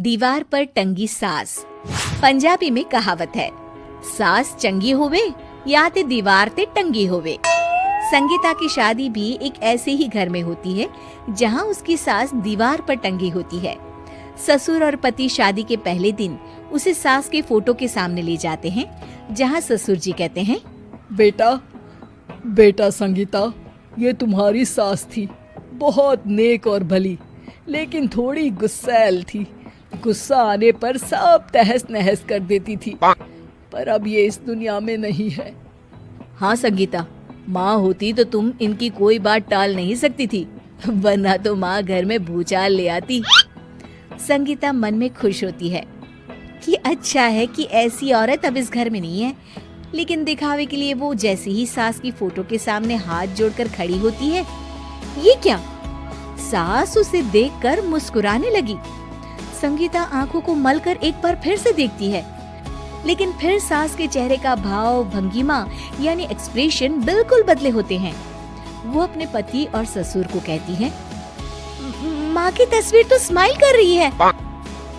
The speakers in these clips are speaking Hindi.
दीवार पर टंगी सास। पंजाबी में कहावत है, सास चंगी होवे या ते दीवार ते टंगी होवे। संगीता की शादी भी एक ऐसे ही घर में होती है जहां उसकी सास दीवार पर टंगी होती है। ससुर और पति शादी के पहले दिन उसे सास के फोटो के सामने ले जाते हैं, जहां ससुर जी कहते हैं, बेटा बेटा संगीता, ये तुम्हारी सास थी, बहुत नेक और भली, लेकिन थोड़ी गुस्सैल थी। गुस्सा आने पर सब तहस नहस कर देती थी, पर अब ये इस दुनिया में नहीं है। हाँ संगीता, माँ होती तो तुम इनकी कोई बात टाल नहीं सकती थी, वरना तो माँ घर में भूचाल ले आती। संगीता मन में खुश होती है कि अच्छा है कि ऐसी औरत अब इस घर में नहीं है, लेकिन दिखावे के लिए वो जैसे ही सास की फोटो के सामने हाथ जोड़कर खड़ी होती है, ये क्या? सास उसे देखकर मुस्कुराने लगी। संगीता आंखों को मलकर एक बार फिर से देखती है, लेकिन फिर सास के चेहरे का भाव, भंगिमा यानी एक्सप्रेशन बिल्कुल बदले होते हैं। वो अपने पति और ससुर को कहती है, माँ की तस्वीर तो स्माइल कर रही है।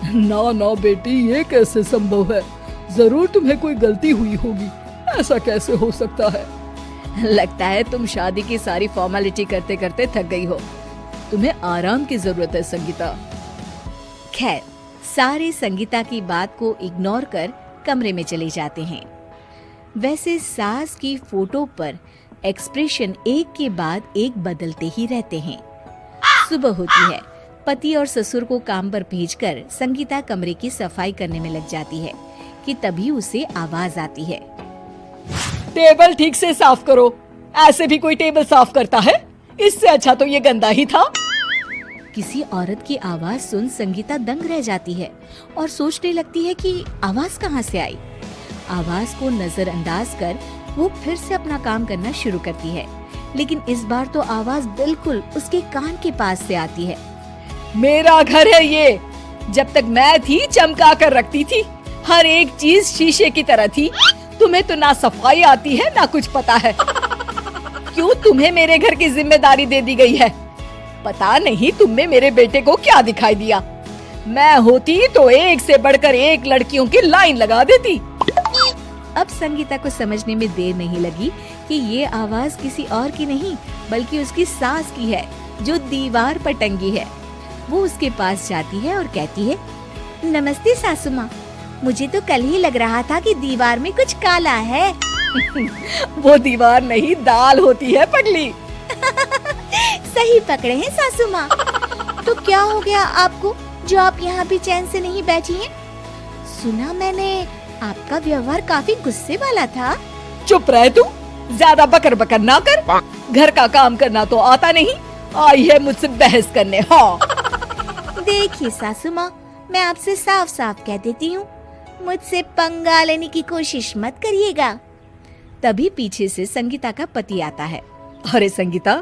ना ना बेटी, ये कैसे संभव है? जरूर तुम्हें कोई गलती हुई होगी, ऐसा कैसे हो सकता है? लगता है तुम शादी की सारी फॉर्मेलिटी करते करते थक गई हो, तुम्हें आराम की जरूरत है संगीता। खैर, सारे संगीता की बात को इग्नोर कर कमरे में चले जाते हैं। वैसे सास की फोटो पर एक्सप्रेशन एक के बाद एक बदलते ही रहते हैं। सुबह होती है, पति और ससुर को काम पर भेजकर संगीता कमरे की सफाई करने में लग जाती है कि तभी उसे आवाज आती है, टेबल ठीक से साफ करो। ऐसे भी कोई टेबल साफ करता है? इससे अच्छा तो ये गंदा ही था। किसी औरत की आवाज सुन संगीता दंग रह जाती है और सोचने लगती है कि आवाज कहाँ से आई। आवाज को नजरअंदाज कर वो फिर से अपना काम करना शुरू करती है, लेकिन इस बार तो आवाज बिल्कुल उसके कान के पास से आती है। मेरा घर है ये, जब तक मैं थी चमका कर रखती थी, हर एक चीज शीशे की तरह थी। तुम्हें तो ना सफाई आती है ना कुछ पता है। क्यों तुम्हें मेरे घर की जिम्मेदारी दे दी गई है? पता नहीं तुम में मेरे बेटे को क्या दिखाई दिया। मैं होती तो एक से बढ़कर एक लड़कियों की लाइन लगा देती। अब संगीता को समझने में देर नहीं लगी कि ये आवाज किसी और की नहीं बल्कि उसकी सास की है, जो दीवार पर टंगी है। वो उसके पास जाती है और कहती है, नमस्ते सासू माँ, मुझे तो कल ही लग रहा था कि दीवार में कुछ काला है। वो दीवार नहीं, दाल होती है पगली। सही पकड़े हैं सासू माँ। तो क्या हो गया आपको जो आप यहाँ भी चैन से नहीं बैठी हैं? सुना मैंने आपका व्यवहार काफी गुस्से वाला था। चुप रह तू, ज्यादा बकर बकर ना कर। घर का काम करना तो आता नहीं, आई है मुझसे बहस करने। हाँ देखिए सासू माँ, मैं आपसे साफ साफ कह देती हूँ, मुझसे पंगा लेने की कोशिश मत करिएगा। तभी पीछे से संगीता का पति आता है। अरे संगीता,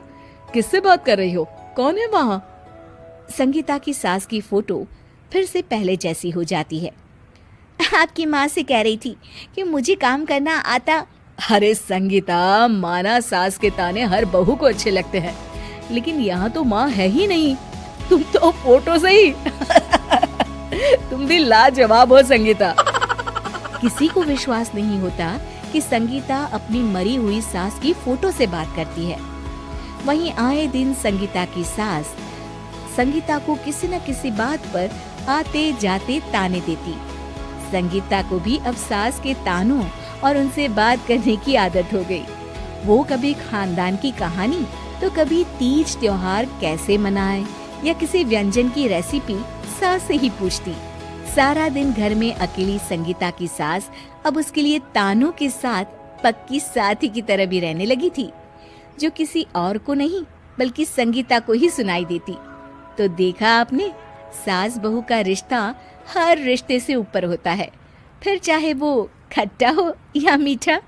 किससे बात कर रही हो? कौन है वहाँ? संगीता की सास की फोटो फिर से पहले जैसी हो जाती है। आपकी माँ से कह रही थी कि मुझे काम करना आता। अरे संगीता, माना सास के ताने हर बहू को अच्छे लगते हैं, लेकिन यहाँ तो माँ है ही नहीं, तुम तो फोटो से ही। तुम भी लाजवाब हो संगीता। किसी को विश्वास नहीं होता कि संगीता अपनी मरी हुई सास की फोटो से बात करती है। वहीं आए दिन संगीता की सास संगीता को किसी न किसी बात पर आते जाते ताने देती। संगीता को भी अब सास के तानों और उनसे बात करने की आदत हो गई। वो कभी खानदान की कहानी तो कभी तीज त्योहार कैसे मनाए या किसी व्यंजन की रेसिपी सास से ही पूछती। सारा दिन घर में अकेली संगीता की सास अब उसके लिए तानों के साथ पक्की साथी की तरह भी रहने लगी थी, जो किसी और को नहीं बल्कि संगीता को ही सुनाई देती। तो देखा आपने, सास बहू का रिश्ता हर रिश्ते से ऊपर होता है, फिर चाहे वो खट्टा हो या मीठा।